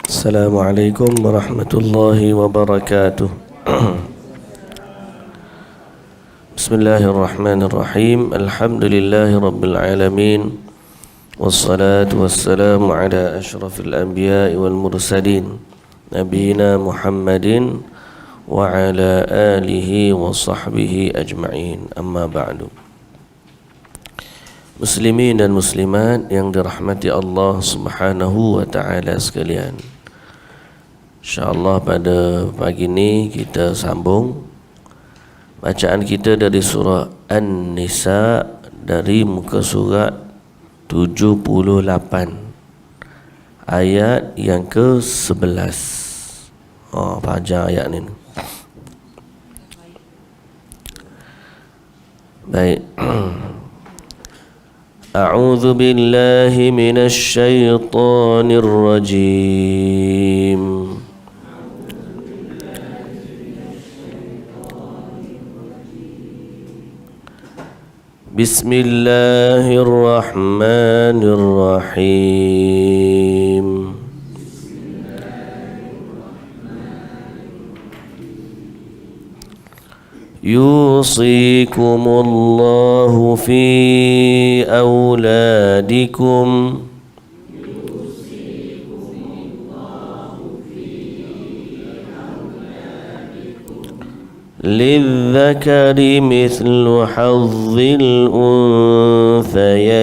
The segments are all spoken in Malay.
Assalamualaikum warahmatullahi wabarakatuh. Bismillahirrahmanirrahim. Alhamdulillahi rabbil alamin. Wassalatu wassalamu ala ashrafil anbiya'i wal mursalin Nabiina Muhammadin wa ala alihi wa sahbihi ajma'in. Amma ba'du. Muslimin dan muslimat yang dirahmati Allah Subhanahu wa ta'ala sekalian, InsyaAllah pada pagi ini kita sambung bacaan kita dari surah An-Nisa dari muka surat 78 ayat yang ke-11. Panjang ayat ni. Baik. A'udzu billahi minasy syaithanir rajim. Bismillahirrahmanirrahim. Yusikumullahu fi auladikum lidzakari mithlu hazzil unthayain.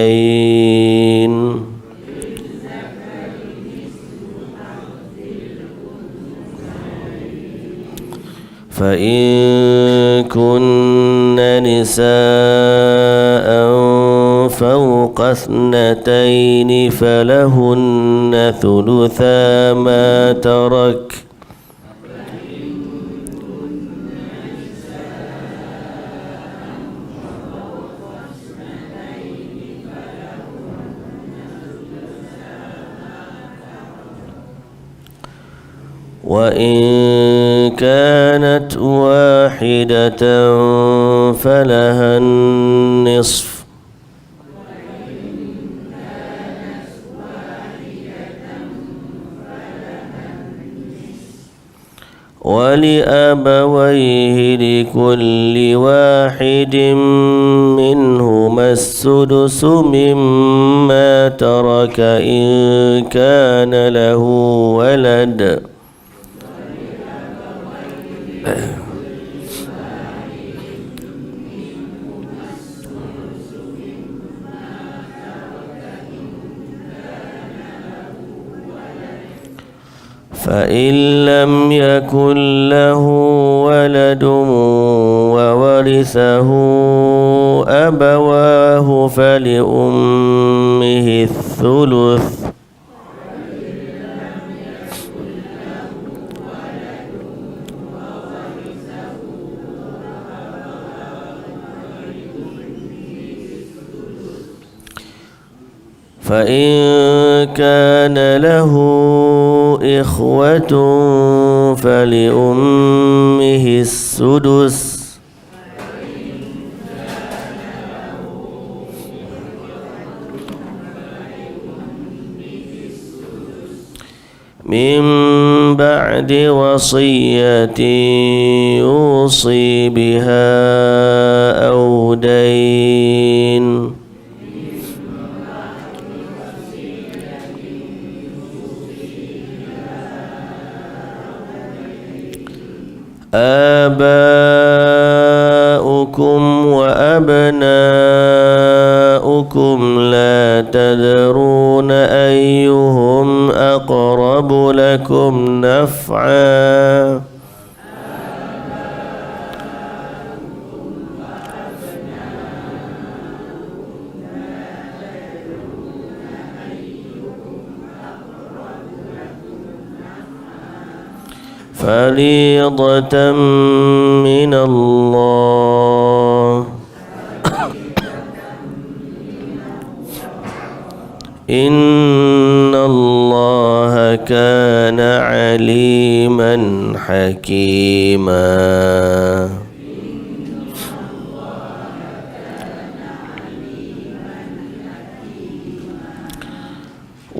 فإن كن نساء فوق اثنتين فلهن ثلثا ما ترك وإن كانت واحدة فلها النصف ولأبويه لكل واحد منهما السدس مما ترك إن كان له ولد فإن لم يكن له ولد وورثه أبواه فلأمه الثلث فإن كان له إخوة فلأمه السدس من بعد وصية يوصي بها أو دين آباؤكم وأبناؤكم لا تدرون أيهم أقرب لكم نفعا فريضة من الله إن الله كان عليما حكيما.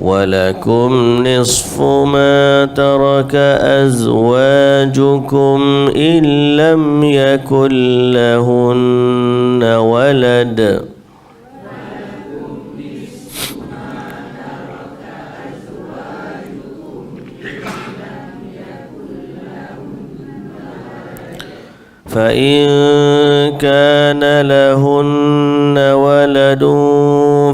ولكم نصف ما ترك أزواجكم إن لم يكن لهن ولد فإن كان لهن ولد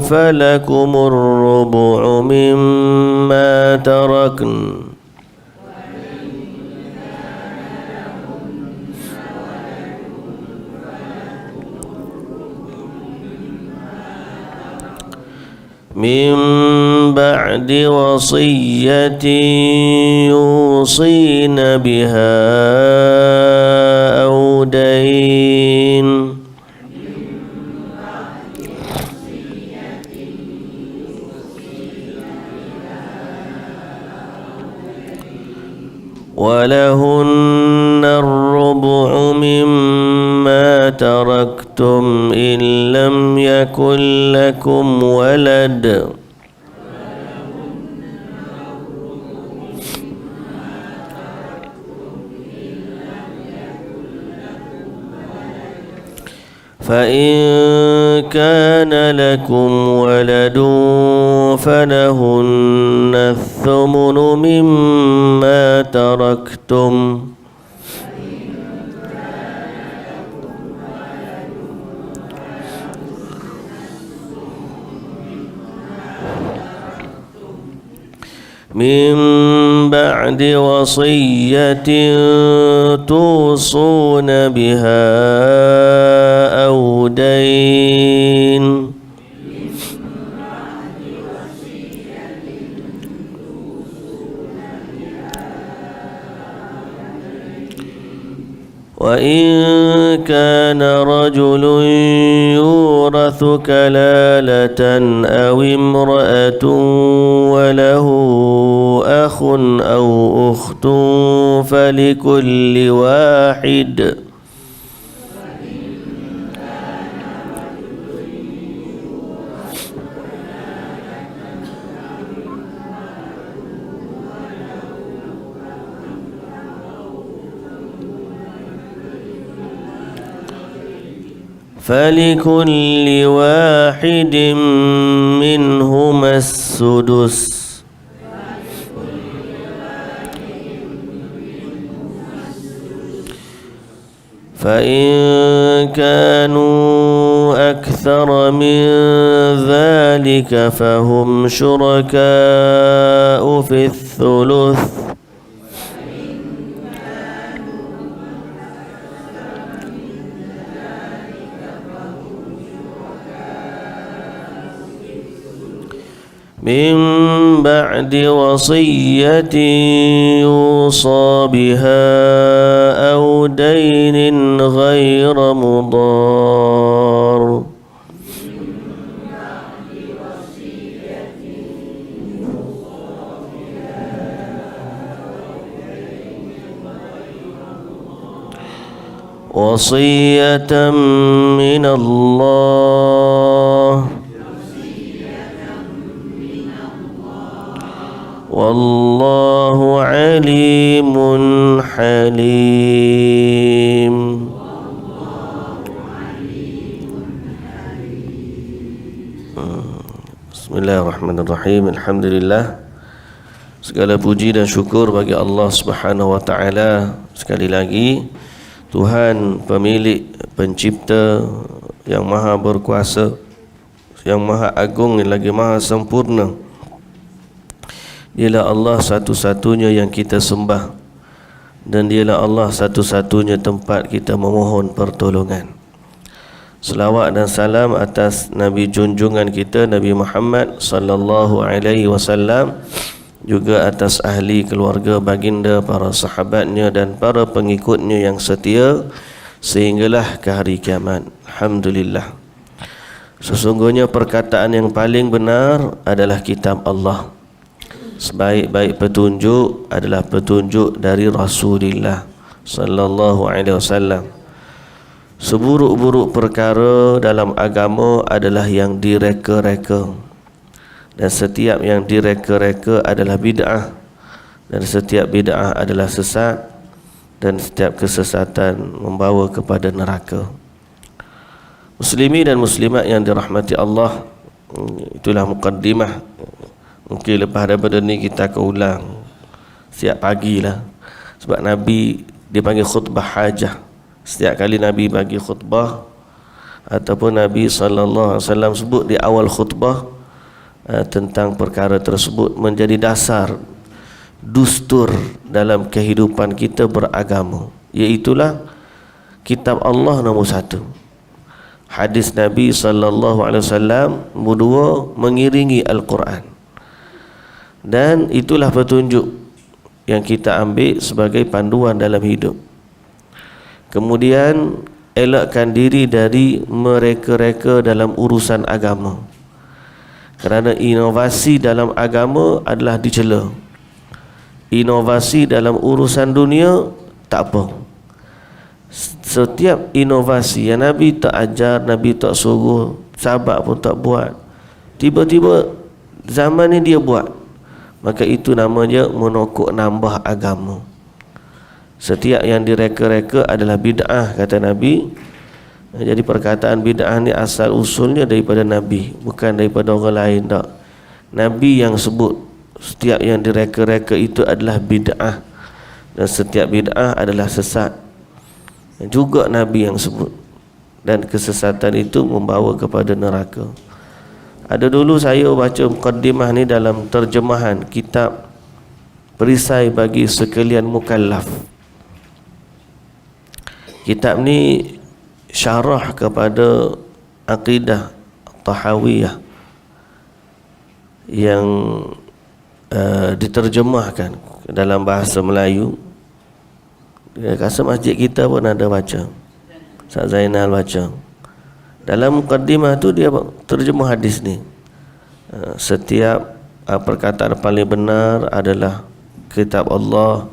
فلكم الربع مما تركن من بعد وصية يوصين بها أو دين ولهن الربع مما تركتم إن لم يكن لكم ولد فإن كان لكم ولد فلهن الثمن مما تركتم من بعد وصية توصون بها أو دين وإن كان رجل يورث كلالة أو امرأة وله أخ أو أخت فلكل واحد فلكل واحد منهما السدس فإن كانوا أكثر من ذلك فهم شركاء في الثلث من بعد وصية يوصى بها أو دين غير مضار وصية من الله والله عليم حليم. Bismillahirrahmanirrahim. Alhamdulillah, segala puji dan syukur bagi Allah Subhanahu wa taala. Sekali lagi, Tuhan pemilik, pencipta yang maha berkuasa, yang maha agung, yang lagi maha sempurna. Dialah Allah satu-satunya yang kita sembah, dan dialah Allah satu-satunya tempat kita memohon pertolongan. Selawat dan salam atas Nabi junjungan kita, Nabi Muhammad sallallahu alaihi wasallam, juga atas ahli keluarga baginda, para sahabatnya dan para pengikutnya yang setia sehinggalah ke hari kiamat. Alhamdulillah. Sesungguhnya perkataan yang paling benar adalah kitab Allah. Sebaik-baik petunjuk adalah petunjuk dari Rasulullah sallallahu alaihi wasallam. Seburuk-buruk perkara dalam agama adalah yang direka-reka. dan setiap yang direka-reka adalah bid'ah, dan setiap bid'ah adalah sesat, dan setiap kesesatan membawa kepada neraka. Muslimi dan muslimat yang dirahmati Allah, itulah mukaddimah. Mungkin lepas daripada ni kita akan ulang setiap pagi lah. Sebab Nabi dia panggil khutbah hajah. Setiap kali Nabi bagi khutbah ataupun Nabi SAW sebut di awal khutbah tentang perkara tersebut, menjadi dasar dustur dalam kehidupan kita beragama, iaitulah kitab Allah nombor 1, hadis Nabi SAW nombor 2, mengiringi Al-Quran. Dan itulah petunjuk yang kita ambil sebagai panduan dalam hidup. Kemudian elakkan diri dari mereka-reka dalam urusan agama, kerana inovasi dalam agama adalah dicela. Inovasi dalam urusan dunia tak apa. Setiap inovasi yang Nabi tak ajar, Nabi tak suruh, sahabat pun tak buat, tiba-tiba zaman ni dia buat, maka itu namanya menokok nambah agama. Setiap yang direka-reka adalah bid'ah, kata Nabi. Jadi perkataan bid'ah ni asal usulnya daripada Nabi, bukan daripada orang lain tak. Nabi yang sebut setiap yang direka-reka itu adalah bid'ah, dan setiap bid'ah adalah sesat. Juga Nabi yang sebut, dan kesesatan itu membawa kepada neraka. Ada dulu saya baca mukaddimah ni dalam terjemahan kitab Perisai bagi Sekalian Mukallaf. Kitab ni syarah kepada akidah Tahawiyah yang diterjemahkan dalam bahasa Melayu. Rasa masjid kita pun ada baca, Ustaz Zainal baca. Dalam mukaddimah tu dia terjemah hadis ni. Setiap perkataan paling benar adalah kitab Allah,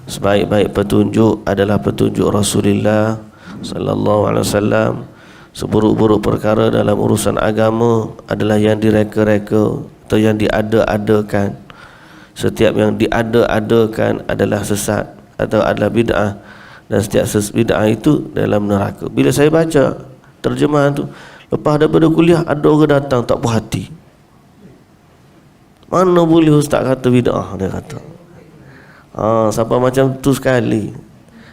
sebaik-baik petunjuk adalah petunjuk Rasulullah sallallahu alaihi wasallam, seburuk-buruk perkara dalam urusan agama adalah yang direka-reka atau yang diada-adakan. Setiap yang diada-adakan adalah sesat atau adalah bid'ah, dan setiap bid'ah itu dalam neraka. Bila saya baca terjemahan tu, lepas daripada kuliah ada orang datang tak puas hati. Mana boleh ustaz kata bid'ah, dia kata. Sampai macam tu sekali.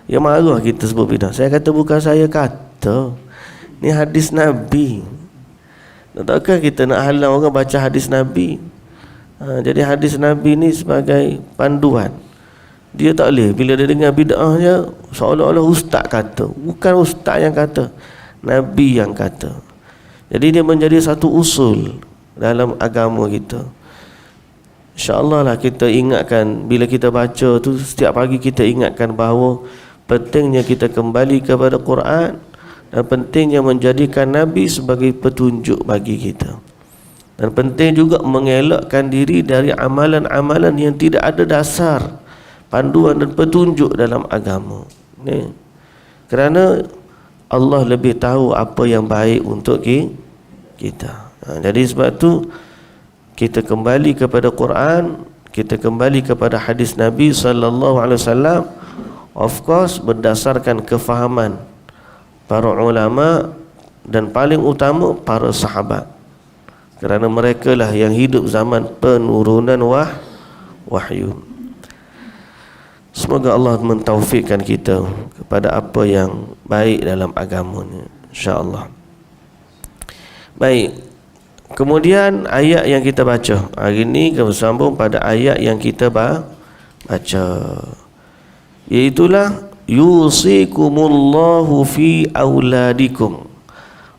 Ya marah kita sebut bid'ah. Saya kata bukan saya kata, ni hadis Nabi. Takkan kita nak halang orang baca hadis Nabi? Jadi hadis Nabi ni sebagai panduan. Dia tak boleh bila dia dengar bid'ah je seolah-olah ustaz kata. Bukan ustaz yang kata, Nabi yang kata. Jadi dia menjadi satu usul dalam agama kita. InsyaAllah lah kita ingatkan, bila kita baca tu setiap pagi kita ingatkan bahawa pentingnya kita kembali kepada Quran, dan pentingnya menjadikan Nabi sebagai petunjuk bagi kita. Dan penting juga mengelakkan diri dari amalan-amalan yang tidak ada dasar, panduan dan petunjuk dalam agama ni. Kerana Allah lebih tahu apa yang baik untuk kita. Jadi sebab tu kita kembali kepada Quran, kita kembali kepada hadis Nabi sallallahu alaihi wasallam, of course berdasarkan kefahaman para ulama dan paling utama para sahabat, kerana mereka lah yang hidup zaman penurunan wahyu. Semoga Allah mentaufikkan kita kepada apa yang baik dalam agama ni, insya-Allah. Baik. Kemudian ayat yang kita baca hari ini kita bersambung pada ayat yang kita baca, iaitulah yusikumullahu fi auladikum.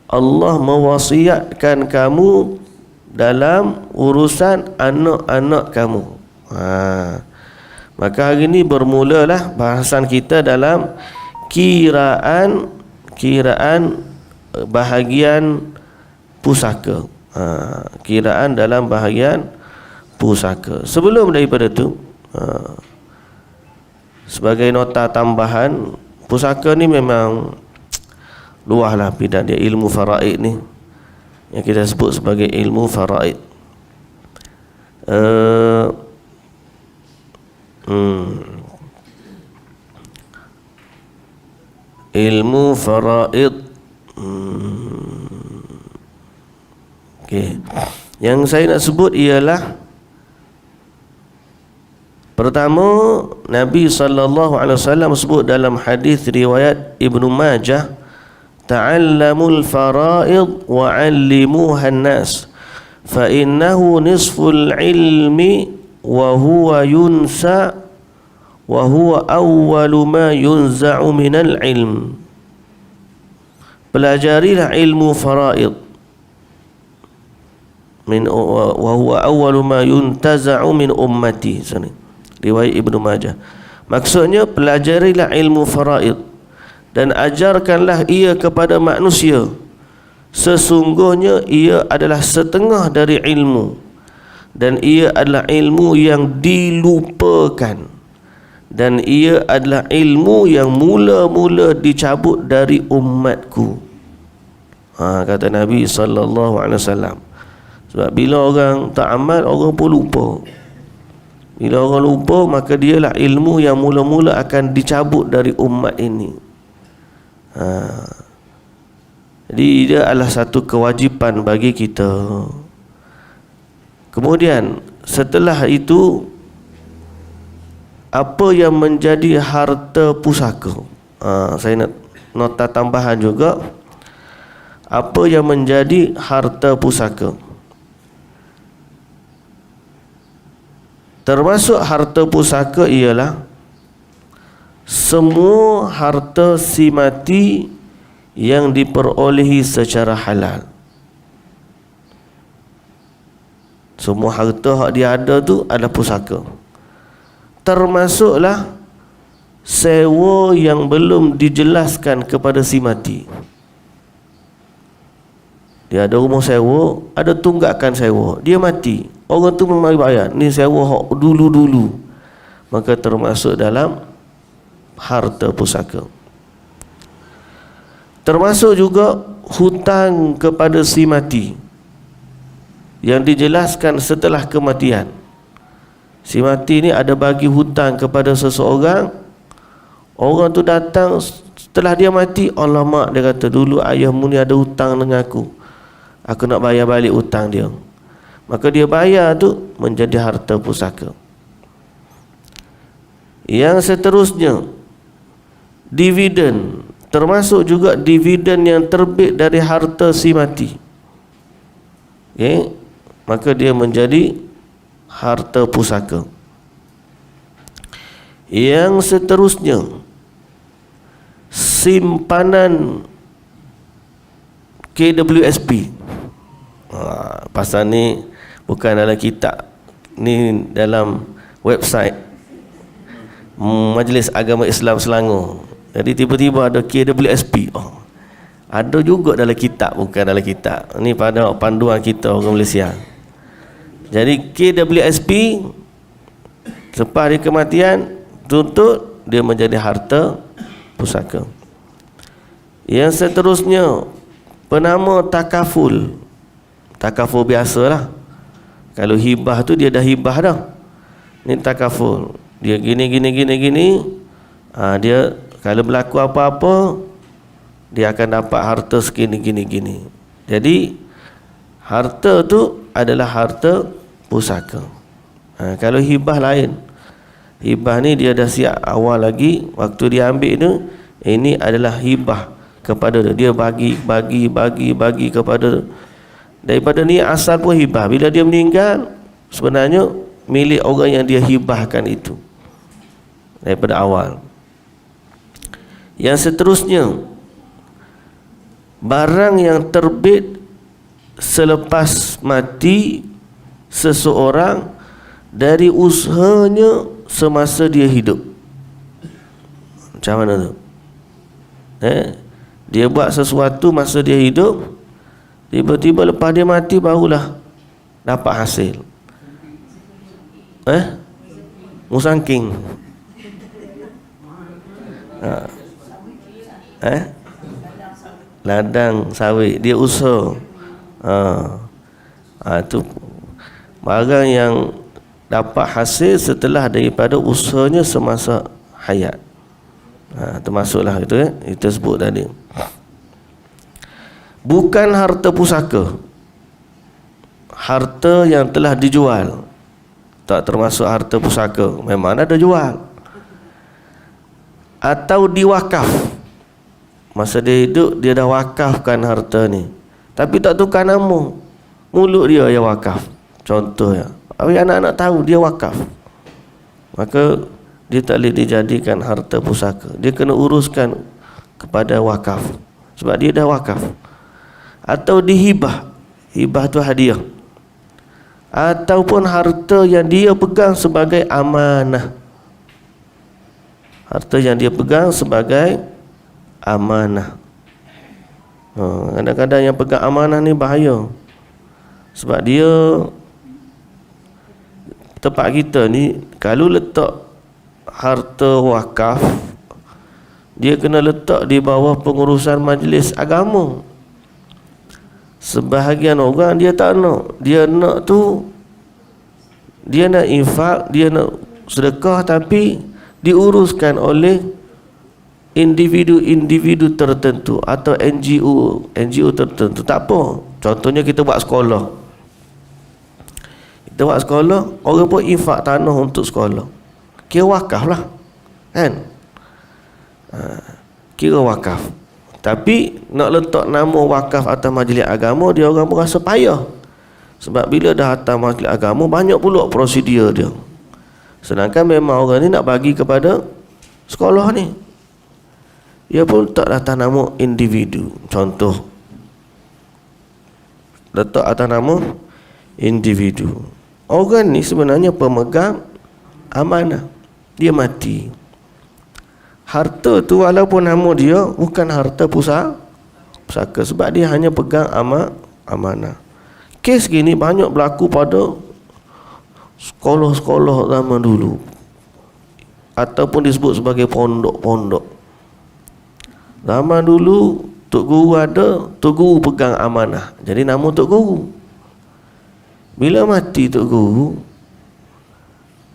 Allah mewasiatkan kamu dalam urusan anak-anak kamu. Maka hari ini bermulalah bahasan kita dalam kiraan bahagian pusaka. Kiraan dalam bahagian pusaka. Sebelum daripada tu, sebagai nota tambahan, pusaka ni memang luahlah bidang dia, ilmu faraid ni yang kita sebut sebagai ilmu faraid. uh, ilmu faraid. Okey. Yang saya nak sebut ialah pertama, Nabi SAW sebut dalam hadis riwayat Ibnu Majah, ta'allamul faraid wa 'allimuhan nas fa innahu nisful ilmi wa huwa yunsa wa huwa awwalu ma yunza'u minal ilm. Pelajarilah ilmu faraid wa huwa awwalu ma yuntaza'u min ummati. Riwayat Ibnu Majah. Maksudnya, pelajarilah ilmu faraid dan ajarkanlah ia kepada manusia. Sesungguhnya ia adalah setengah dari ilmu, dan ia adalah ilmu yang dilupakan, dan ia adalah ilmu yang mula-mula dicabut dari umatku. Kata Nabi SAW. Sebab bila orang tak amal, orang pun lupa. Bila orang lupa, maka dialah ilmu yang mula-mula akan dicabut dari umat ini. Jadi dia adalah satu kewajipan bagi kita. Kemudian setelah itu, apa yang menjadi harta pusaka? Saya nak nota tambahan juga. Apa yang menjadi harta pusaka? Termasuk harta pusaka ialah semua harta si mati yang diperolehi secara halal. Semua harta hak dia ada tu adalah pusaka. Termasuklah sewa yang belum dijelaskan kepada si mati. Dia ada rumah sewa, ada tunggakan sewa, dia mati, orang tu memang bayar, ni sewa hak dulu-dulu, maka termasuk dalam harta pusaka. Termasuk juga hutang kepada si mati yang dijelaskan setelah kematian. Si mati ni ada bagi hutang kepada seseorang. Orang tu datang setelah dia mati, alamak, dia kata, dulu ayahmu ni ada hutang dengan aku nak bayar balik hutang dia. Maka dia bayar tu menjadi harta pusaka. Yang seterusnya, dividen. Termasuk juga dividen yang terbit dari harta si mati. Okay? Maka dia menjadi harta pusaka. Yang seterusnya, simpanan KWSP. Pasal ni bukan dalam kitab, ni dalam website Majlis Agama Islam Selangor. Jadi tiba-tiba ada KWSP. Ada juga dalam kitab, bukan dalam kitab. Ni pada panduan kita orang Malaysia. Jadi KWSP selepas dia kematian, tuntut dia menjadi harta pusaka. Yang seterusnya, penama takaful. Takaful biasalah. Kalau hibah tu dia dah hibah dah. Ni takaful. Dia gini. Dia kalau berlaku apa-apa, dia akan dapat harta segini. Jadi harta tu adalah harta pusaka. Kalau hibah lain. Hibah ni dia dah siap awal lagi. Waktu dia ambil tu, ini adalah hibah kepada dia. Dia bagi kepada. Daripada ni asal pun hibah. Bila dia meninggal, sebenarnya milik orang yang dia hibahkan itu daripada awal. Yang seterusnya, barang yang terbit selepas mati seseorang dari usahanya semasa dia hidup. Macam mana tu? Dia buat sesuatu masa dia hidup, tiba-tiba lepas dia mati barulah dapat hasil. Musangking. Ladang sawit dia usaha. Tu barang yang dapat hasil setelah daripada usahanya semasa hayat. Termasuklah itu kita sebut tadi. Bukan harta pusaka, harta yang telah dijual, tak termasuk harta pusaka, memang ada jual. Atau diwakaf, masa dia hidup dia dah wakafkan harta ni, tapi tak tukar nama, mulut dia yang wakaf. Contohnya, anak-anak tahu dia wakaf, maka dia tak boleh dijadikan harta pusaka. Dia kena uruskan kepada wakaf, sebab dia dah wakaf. Atau dihibah, hibah tu hadiah, ataupun harta yang dia pegang sebagai amanah, harta yang dia pegang sebagai amanah. Kadang-kadang yang pegang amanah ni bahaya, sebab dia tempat kita ni kalau letak harta wakaf, dia kena letak di bawah pengurusan majlis agama. Sebahagian orang dia tak nak, dia nak infak, dia nak sedekah, tapi diuruskan oleh individu tertentu atau NGO tertentu. Tak apa. Contohnya kita buat sekolah, orang pun infak tanah untuk sekolah, kira wakaf lah kan. Kira wakaf, tapi nak letak nama wakaf atas majlis agama, dia orang pun rasa payah. Sebab bila dah atas majlis agama, banyak pula prosedur dia. Sedangkan memang orang ni nak bagi kepada sekolah ni, dia pun letak atas nama individu. Contoh, letak atas nama individu. Orang ni sebenarnya pemegang amanah, dia mati. Harta tu walaupun nama dia bukan harta pusaka, sebab dia hanya pegang amanah. Kes gini banyak berlaku pada sekolah-sekolah zaman dulu, ataupun disebut sebagai pondok-pondok. Zaman dulu Tok Guru ada, Tok Guru pegang amanah, jadi nama Tok Guru. Bila mati Tok Guru,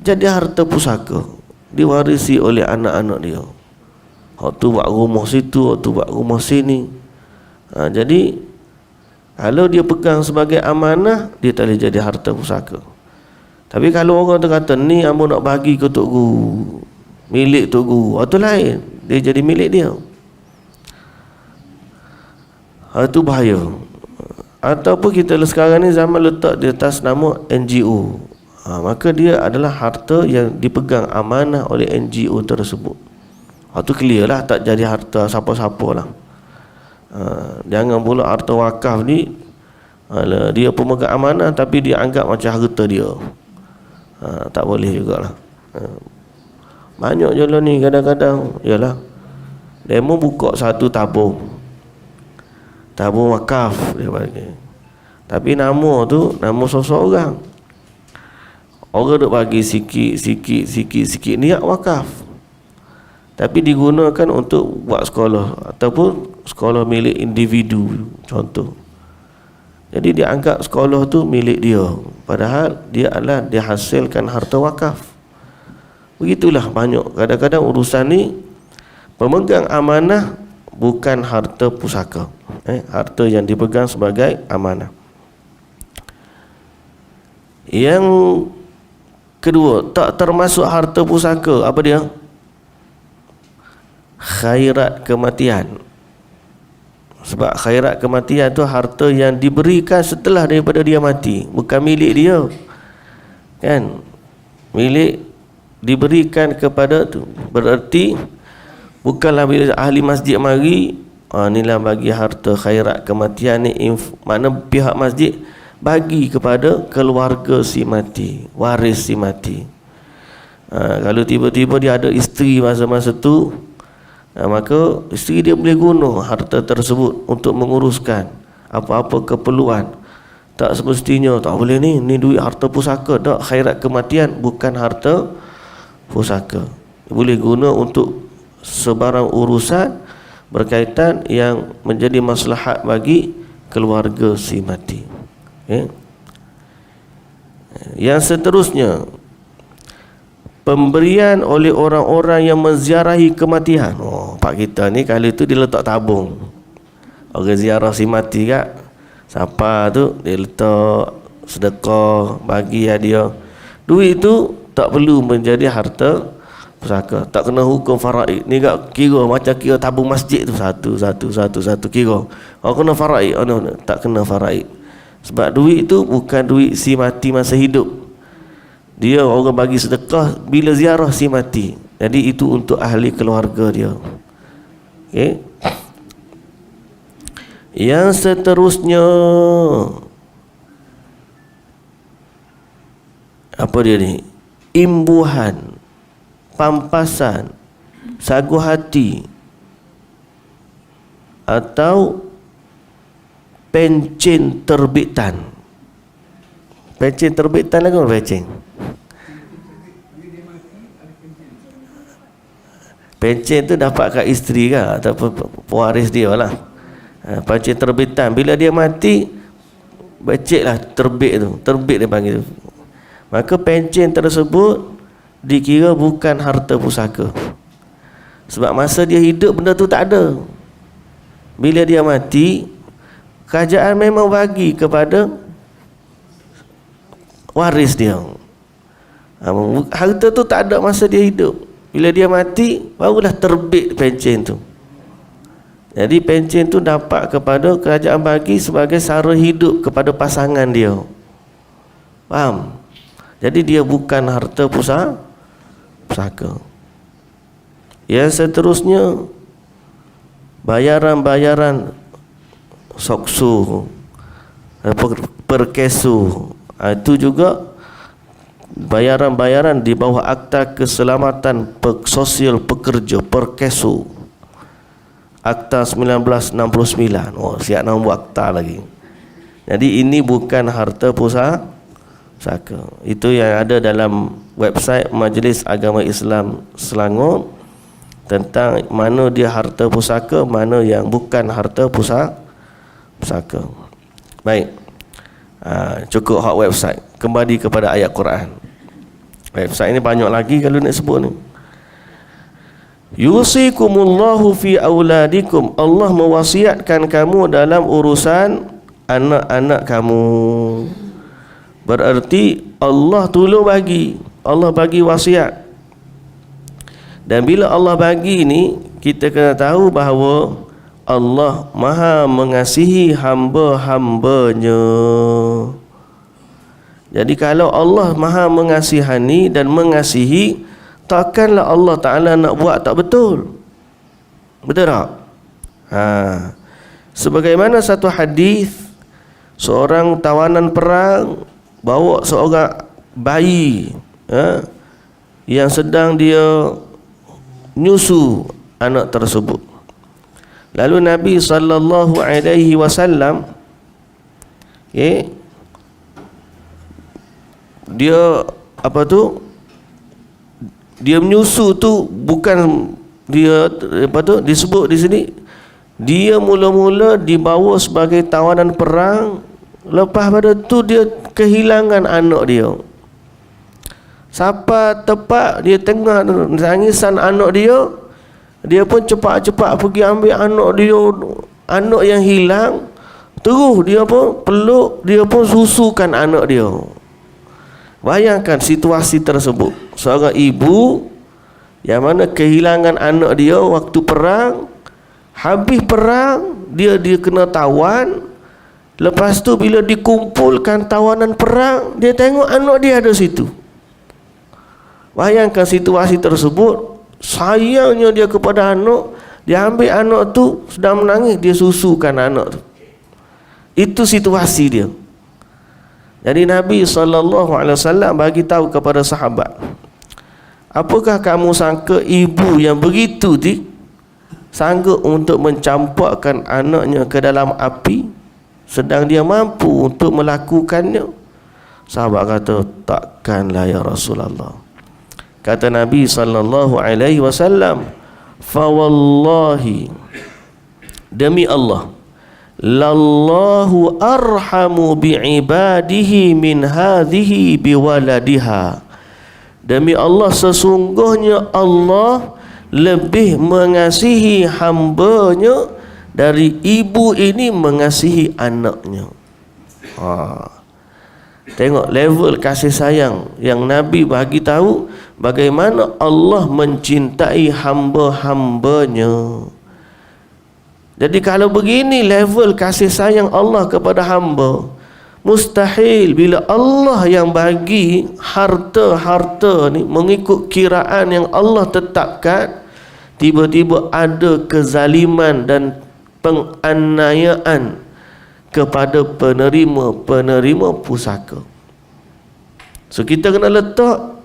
jadi harta pusaka, diwarisi oleh anak-anak dia. Hak tu buat rumah situ, hak tu buat rumah sini. Jadi kalau dia pegang sebagai amanah, dia tak boleh jadi harta pusaka. Tapi kalau orang tu kata, ni ambo nak bagi ke Tok Guru, milik Tok Guru, hak tu lain, dia jadi milik dia. Hak tu bahaya. Ataupun kita sekarang ni zaman letak di atas nama NGO, maka dia adalah harta yang dipegang amanah oleh NGO tersebut. Itu clear lah, tak jadi harta siapa-siapa lah. Jangan pula harta wakaf ni dia pemegang amanah tapi dia anggap macam harta dia. Tak boleh jugalah. Banyak je lah ni kadang-kadang. Yalah, demo buka satu tabung wakaf dia bagi, tapi nama tu nama seseorang. Orang duk bagi sikit niat wakaf, tapi digunakan untuk buat sekolah ataupun sekolah milik individu contoh. Jadi dia anggap sekolah tu milik dia, padahal dia adalah dihasilkan harta wakaf. Begitulah banyak kadang-kadang urusan ni pemegang amanah bukan harta pusaka, harta yang dipegang sebagai amanah. Yang kedua, tak termasuk harta pusaka, apa dia? Khairat kematian. Sebab khairat kematian tu harta yang diberikan setelah daripada dia mati, bukan milik dia kan. Milik diberikan kepada tu, berarti bukanlah bila ahli masjid mari, inilah bagi harta khairat kematian ni, makna pihak masjid bagi kepada keluarga si mati, waris si mati. Kalau tiba-tiba dia ada isteri masa-masa tu, maka isteri dia boleh guna harta tersebut untuk menguruskan apa-apa keperluan. Tak semestinya, tak boleh ni duit harta pusaka. Tak, khairat kematian bukan harta pusaka. Boleh guna untuk sebarang urusan berkaitan yang menjadi maslahat bagi keluarga si mati. Yang seterusnya, pemberian oleh orang-orang yang menziarahi kematian. Pak kita ni kali tu dia letak tabung. Orang ziarah si mati kat, siapa tu dia letak sedekah, bagi hadiah. Duit tu tak perlu menjadi harta pusaka, tak kena hukum faraid. Ni kat kira macam kira tabung masjid tu, satu kira. Kalau kena faraid, tak kena faraid. Sebab duit tu bukan duit si mati masa hidup. Dia orang bagi sedekah bila ziarah si mati. Jadi itu untuk ahli keluarga dia. Okey. Yang seterusnya, apa dia ni? Imbuhan, pampasan, sagu hati atau pencen terbitan. Pencen terbitan lagu apa pencen? Pencen tu dapat kat isteri ke ataupun pewaris dia lah. Pencen terbitan, bila dia mati becek lah terbit tu, terbit dia panggil tu. Maka pencen tersebut dikira bukan harta pusaka. Sebab masa dia hidup benda tu tak ada. Bila dia mati, kerajaan memang bagi kepada waris dia. Harta tu tak ada masa dia hidup. Bila dia mati, barulah terbit pencen tu. Jadi pencen tu dapat kepada kerajaan bagi sebagai sara hidup kepada pasangan dia. Faham? Jadi dia bukan harta pusaka. Yang seterusnya, bayaran-bayaran soksu, perkesu, itu juga bayaran-bayaran di bawah Akta Keselamatan Sosial Pekerja, perkesu, Akta 1969. Siap nak buat akta lagi. Jadi ini bukan harta pusaka. Itu yang ada dalam website Majlis Agama Islam Selangor, tentang mana dia harta pusaka, mana yang bukan harta pusaka. Baik, cukup hak website. Kembali kepada ayat Quran. Website ini banyak lagi kalau nak sebut ni. Yusikumullahu fi auladikum, Allah mewasiatkan kamu dalam urusan anak-anak kamu. Berarti Allah tolong bagi, Allah bagi wasiat. Dan bila Allah bagi ni, kita kena tahu bahawa Allah Maha mengasihi hamba-hambanya. Jadi kalau Allah Maha mengasihani dan mengasihi, takkanlah Allah Ta'ala nak buat tak betul. Betul tak? Sebagaimana satu hadis, seorang tawanan perang bawa seorang bayi yang sedang dia nyusu anak tersebut. Lalu Nabi SAW, dia apa tu? Dia menyusu tu bukan dia apa tu disebut di sini, dia mula-mula dibawa sebagai tawanan perang. Lepas pada tu dia kehilangan anak dia. Siapa tepat dia tengah tangisan anak dia, dia pun cepat-cepat pergi ambil anak dia, anak yang hilang. Terus dia pun peluk, dia pun susukan anak dia. Bayangkan situasi tersebut. Seorang ibu yang mana kehilangan anak dia waktu perang. Habis perang, dia kena tawan. Lepas tu bila dikumpulkan tawanan perang, dia tengok anak dia ada situ. Bayangkan situasi tersebut. Sayangnya dia kepada anak, dia ambil anak tu, sedang menangis, dia susukan anak tu. Itu situasi dia. Jadi Nabi SAW bagi tahu kepada sahabat, apakah kamu sangka ibu yang begitu sanggup untuk mencampakkan anaknya ke dalam api, sedang dia mampu untuk melakukannya? Sahabat kata, takkanlah ya Rasulullah. Kata Nabi SAW, fa wallahi, demi Allah, lallahu arhamu bi'ibadihi min hadhihi biwaladiha. Demi Allah, sesungguhnya Allah lebih mengasihi hambanya dari ibu ini mengasihi anaknya. Tengok level kasih sayang yang Nabi bagi tahu bagaimana Allah mencintai hamba-hambanya. Jadi kalau begini level kasih sayang Allah kepada hamba, mustahil bila Allah yang bagi harta-harta ni mengikut kiraan yang Allah tetapkan, tiba-tiba ada kezaliman dan penganiayaan kepada penerima pusaka. So kita kena letak,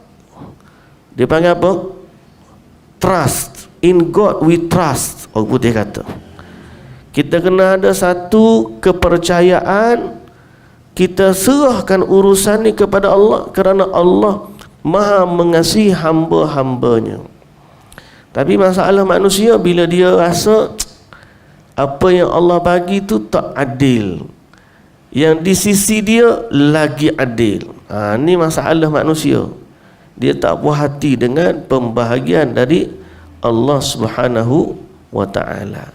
dia panggil apa? Trust. In God we trust, orang putih kata. Kita kena ada satu kepercayaan, kita serahkan urusan ni kepada Allah, kerana Allah Maha mengasihi hamba-hambanya. Tapi masalah manusia bila dia rasa apa yang Allah bagi tu tak adil, yang di sisi dia lagi adil. Ni masalah manusia. Dia tak puas hati dengan pembahagian dari Allah Subhanahu wa ta'ala.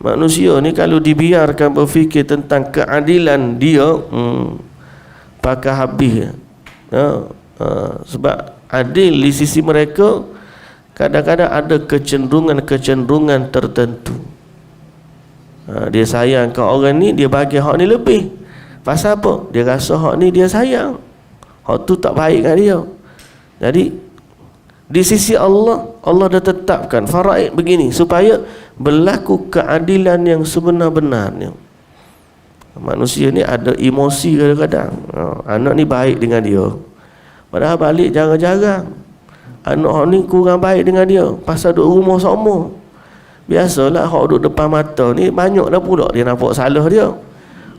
Manusia ni kalau dibiarkan berfikir tentang keadilan dia, pakai habis. Sebab adil di sisi mereka kadang-kadang ada kecenderungan-kecenderungan tertentu. Dia sayang ke orang ni, dia bagi hak ni lebih. Pasal apa? Dia rasa hak ni dia sayang, hak tu tak baik kat dia. Jadi di sisi Allah, Allah dah tetapkan faraid begini supaya berlaku keadilan yang sebenar-benarnya. Manusia ni ada emosi kadang-kadang. Anak ni baik dengan dia, padahal balik jarang-jarang. Anak ni kurang baik dengan dia pasal duduk rumah sama. Biasalah hak duduk depan mata ni banyak dah pula dia nampak salah dia.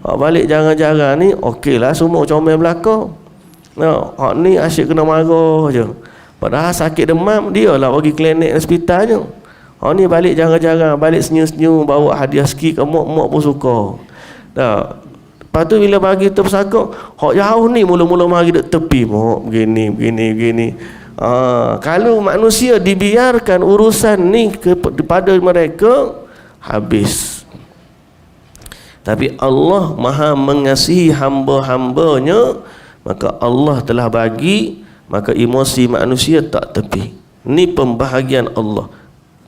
Hak balik jarang-jarang ni okeylah, semua comel belakang. Hak ni asyik kena marah je, padahal sakit demam dia lah pergi klinik hospitalnya. Ni balik jarang-jarang, balik senyum-senyum, bawa hadiah sikit ke mak-mak pun suka. Lepas tu bila bagi tersangka, hak jauh ni mula-mula mari dek tepi, mak begini. Kalau manusia dibiarkan urusan ni kepada mereka, habis. Tapi Allah Maha mengasihi hamba-hambanya, maka Allah telah bagi, maka emosi manusia tak tepi. Ini pembahagian Allah,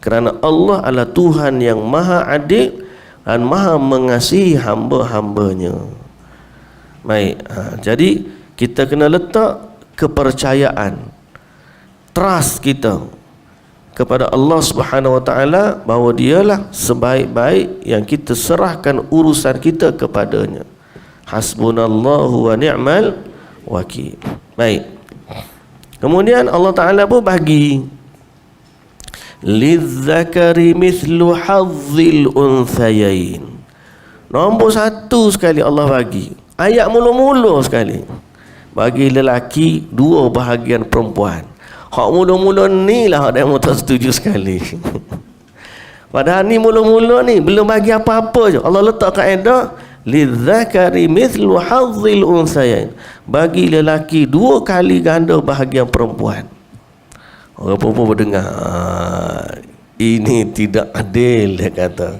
kerana Allah adalah Tuhan yang Maha Adil dan Maha mengasihi hamba-hambanya. Baik, jadi kita kena letak kepercayaan, trust kita kepada Allah Subhanahu wa ta'ala, bahawa dialah sebaik-baik yang kita serahkan urusan kita kepadanya. Hasbunallahu wa ni'mal wakil. Baik, kemudian Allah Ta'ala pun bagi lizzakari mithlu hazzil unthayain. Nombor satu sekali Allah bagi, ayat mula-mula sekali, bagi lelaki dua bahagian perempuan. Hak mula-mula ni lah hak yang tak setuju sekali. Padahal ni mula-mula ni belum bagi apa-apa je, Allah letak kaedah lizzakari mithlu hazzil unthayain, bagi lelaki dua kali ganda bahagian perempuan. Orang perempuan berdengar, ini tidak adil, dia kata.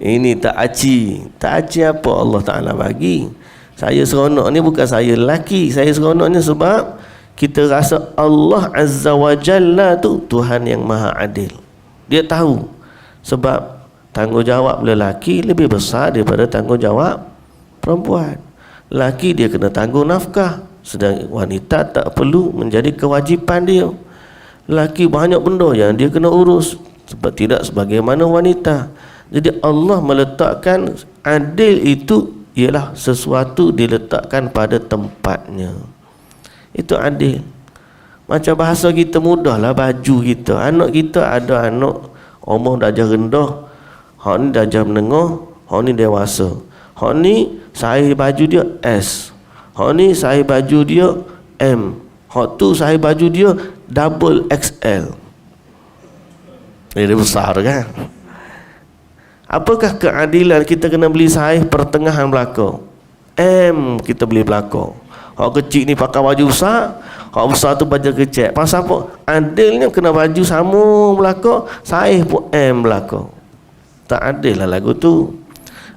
Ini tak aci. Tak aci apa Allah Ta'ala bagi. Saya seronok ni bukan saya lelaki, saya seronoknya sebab kita rasa Allah Azza wa Jalla tu Tuhan yang Maha Adil. Dia tahu, sebab tanggungjawab lelaki lebih besar daripada tanggungjawab perempuan. Lelaki dia kena tanggung nafkah, sedang wanita tak perlu menjadi kewajipan dia. Lelaki banyak benda yang dia kena urus, sebab tidak sebagaimana wanita. Jadi Allah meletakkan adil itu ialah sesuatu diletakkan pada tempatnya. Itu adil. Macam bahasa kita mudahlah, baju kita. Anak kita ada anak umur darjah rendah, hak ni darjah menengah, hak ni dewasa. Hak ni saiz baju dia S, hak ni saiz baju dia M, hak tu saiz baju dia double XL. Dia besar kan. Apakah keadilan kita kena beli saiz pertengahan belakang? Kita beli belakang. Hak kecil ni pakai baju besar, hak besar tu baju kecil. Pasal apa? Adilnya kena baju sama belakang, saiz pun belakang. Tak adil lah lagu tu.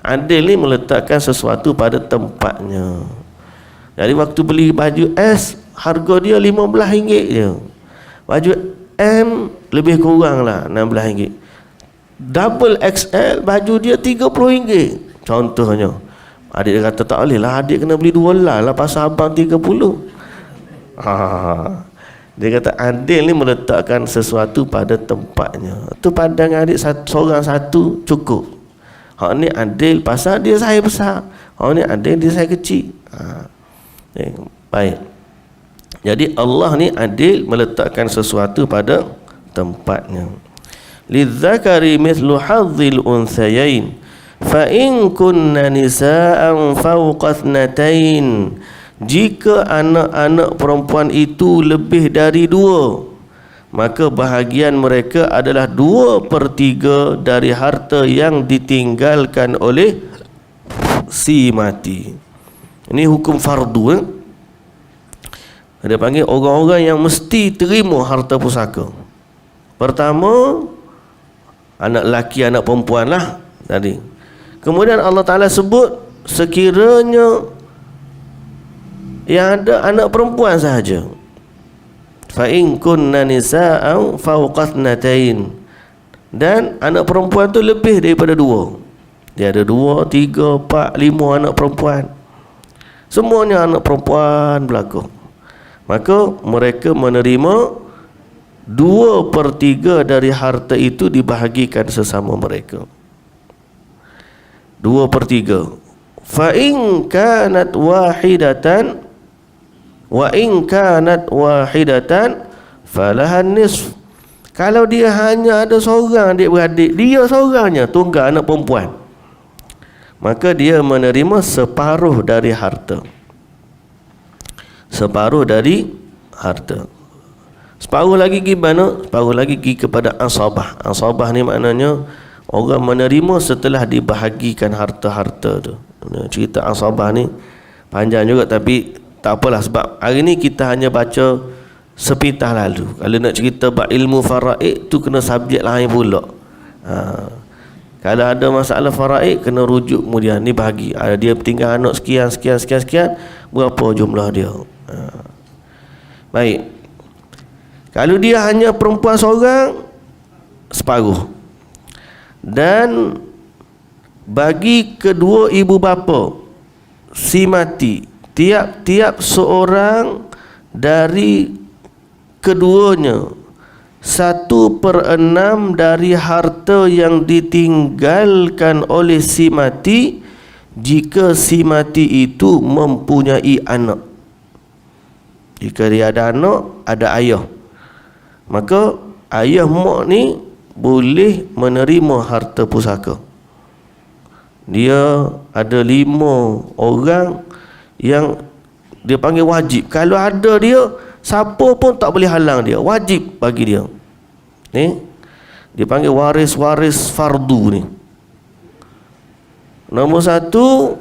Adil ni meletakkan sesuatu pada tempatnya. Jadi waktu beli baju S, harga dia RM15 je. Baju M lebih kurang lah RM16. Double XL baju dia RM30. Contohnya. Adik dia kata tak boleh lah, adik kena beli 2 lah pasal abang 30. Dia kata adil ni meletakkan sesuatu pada tempatnya. Tu pandangan adik seorang satu cukup. Hak ni adil pasal dia saiz besar. Hak ni adil dia saiz kecil. Baik. Jadi Allah ni adil meletakkan sesuatu pada tempatnya. Lidzakari mithlu hadzil unthayain fa in kunna nisaan fawqa ithnatain. Jika anak-anak perempuan itu lebih dari 2, maka bahagian mereka adalah 2/3 dari harta yang ditinggalkan oleh si mati. Ini hukum fardu. Dia panggil orang-orang yang mesti terima harta pusaka. Pertama, anak lelaki, anak perempuan lah tadi. Kemudian Allah Ta'ala sebut sekiranya yang ada anak perempuan sahaja. Fa in kunna nisa'an fawqa ithnatain. Dan anak perempuan tu lebih daripada 2. Dia ada 2, 3, 4, 5 anak perempuan. Semuanya anak perempuan berlaku. Maka mereka menerima 2/3 dari harta itu dibahagikan sesama mereka. 2/3. Fa in kanat wahidatan wa in kanat wahidatan falahan nisf. Kalau dia hanya ada seorang adik-beradik, dia seorangnya tunggal anak perempuan, maka dia menerima separuh dari harta. Separuh dari harta. Separuh lagi pergi mana? Separuh lagi pergi kepada asabah. Asabah ni maknanya orang menerima setelah dibahagikan harta-harta tu. Cerita asabah ni panjang juga, tapi tak apalah, sebab hari ni kita hanya baca sepitah lalu. Kalau nak cerita bab ilmu faraid tu kena subjek lain pula. Kalau ada masalah faraid kena rujuk kemudian ni bahagi. Dia tinggal anak sekian, berapa jumlah dia. Baik. Kalau dia hanya perempuan seorang, separuh. Dan bagi kedua ibu bapa si mati, tiap-tiap seorang dari keduanya 1/6 dari harta yang ditinggalkan oleh si mati jika si mati itu mempunyai anak. Jika dia ada anak, ada ayah, maka ayah mak ni boleh menerima harta pusaka. Dia ada 5 orang yang dia panggil wajib. Kalau ada dia, siapa pun tak boleh halang dia. Wajib bagi dia. Ni dia panggil waris-waris fardu ni. Nombor 1,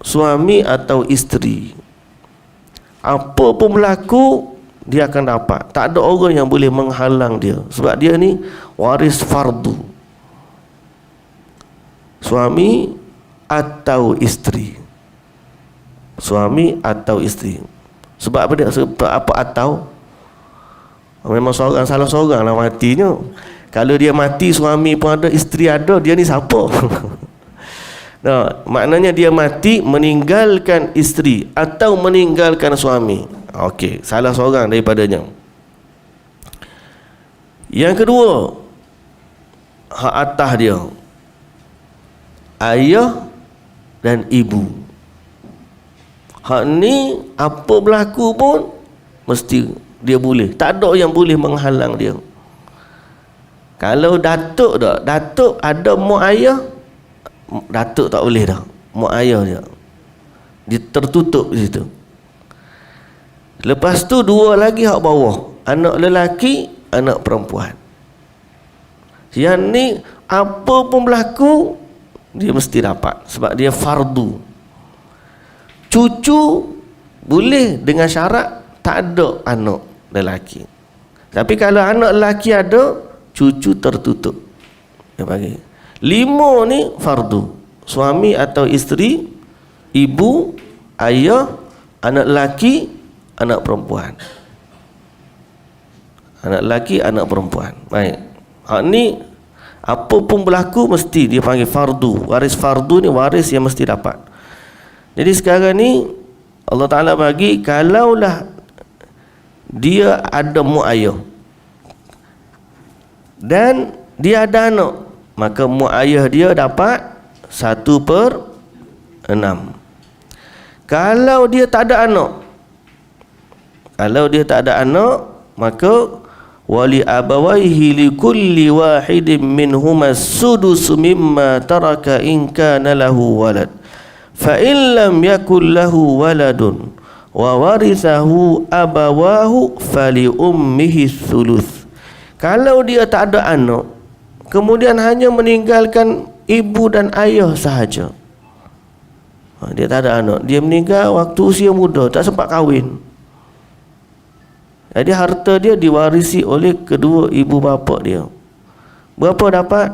suami atau isteri. Apa pun berlaku, dia akan dapat. Tak ada orang yang boleh menghalang dia, sebab dia ni waris fardu. Suami atau isteri. Suami atau isteri. Sebab apa dia? Sebab apa atau? Memang seorang, salah seorang lah matinya. Kalau dia mati, suami pun ada, isteri ada, dia ni siapa? Nah, maknanya dia mati meninggalkan isteri atau meninggalkan suami. Okey, salah seorang daripadanya. Yang kedua, hak atas dia, ayah dan ibu. Hak ni apa berlaku pun mesti dia boleh. Tak ada yang boleh menghalang dia. Kalau datuk tak, datuk ada mak ayah, datuk tak boleh dah. Mak ayah dia, dia tertutup di situ. Lepas tu 2 lagi hak bawah, anak lelaki, anak perempuan. Yang ni apa pun berlaku dia mesti dapat sebab dia fardu. Cucu boleh dengan syarat tak ada anak lelaki. Tapi kalau anak lelaki ada, cucu tertutup. Dia bagi 5 ni fardu. Suami atau isteri, ibu, ayah, anak lelaki, anak perempuan. Anak lelaki, anak perempuan. Baik. Hak ni apa pun berlaku mesti dia panggil fardu. Waris fardu ni waris yang mesti dapat. Jadi sekarang ni Allah Ta'ala bagi, kalaulah dia ada mak ayah dan dia ada anak, maka mak ayah dia dapat 1/6. Kalau dia tak ada anak, maka wali abawaihi likulli wahidin minhuma sudus mimma taraka in kana lahu walad fa in lam yakul lahu waladun wa warithahu abawahu fali ummihi thuluth. Kalau dia tak ada anak, kemudian hanya meninggalkan ibu dan ayah sahaja, dia tak ada anak, dia meninggal waktu usia muda, tak sempat kahwin, jadi harta dia diwarisi oleh kedua ibu bapa dia. Berapa dapat?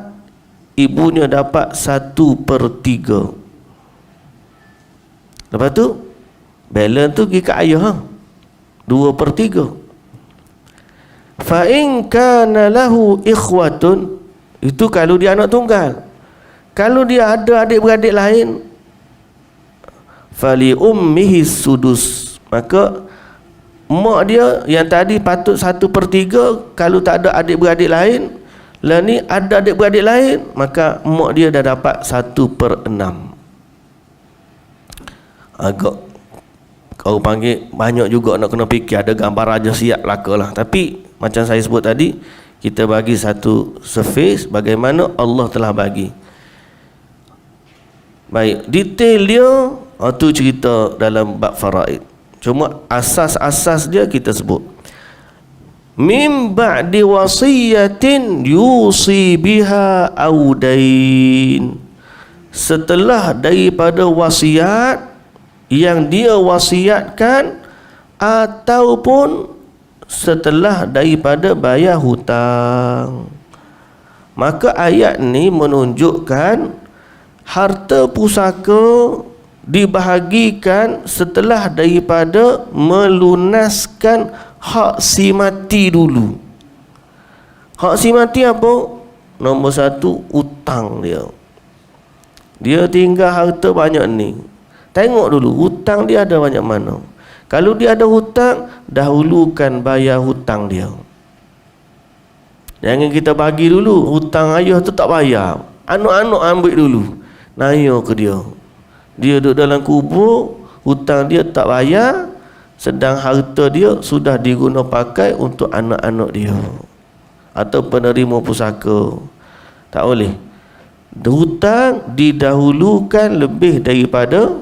Ibunya dapat 1/3. Lepas tu balance tu pergi ke ayah 2/3. Fa in kana lahu ikhwatun, itu kalau dia anak tunggal. Kalau dia ada adik-beradik lain, fali ummihi sudus, maka mak dia yang tadi patut 1/3, kalau tak ada adik-beradik lain, lah ni ada adik-beradik lain, maka mak dia dah dapat 1/6. Agak kau panggil banyak juga nak kena fikir, ada gambar raja siap lakalah. Tapi macam saya sebut tadi, kita bagi satu surface bagaimana Allah telah bagi. Baik, detail dia tu cerita dalam bab faraid. Cuma asas-asas dia kita sebut. Min ba'di wasiyatin yusi biha audain. Setelah daripada wasiat yang dia wasiatkan ataupun setelah daripada bayar hutang. Maka ayat ni menunjukkan harta pusaka dibahagikan setelah daripada melunaskan hak si mati dulu. Hak si mati apa? Nombor 1, hutang dia. Dia tinggal harta banyak ni. Tengok dulu hutang dia ada banyak mana. Kalau dia ada hutang, dahulukan bayar hutang dia. Jangan kita bagi dulu hutang ayah tu tak bayar, anak-anak ambil dulu, naya ke dia. Dia duduk dalam kubur, hutang dia tak bayar, sedang harta dia sudah diguna pakai untuk anak-anak dia atau penerima pusaka. Tak boleh. Hutang didahulukan lebih daripada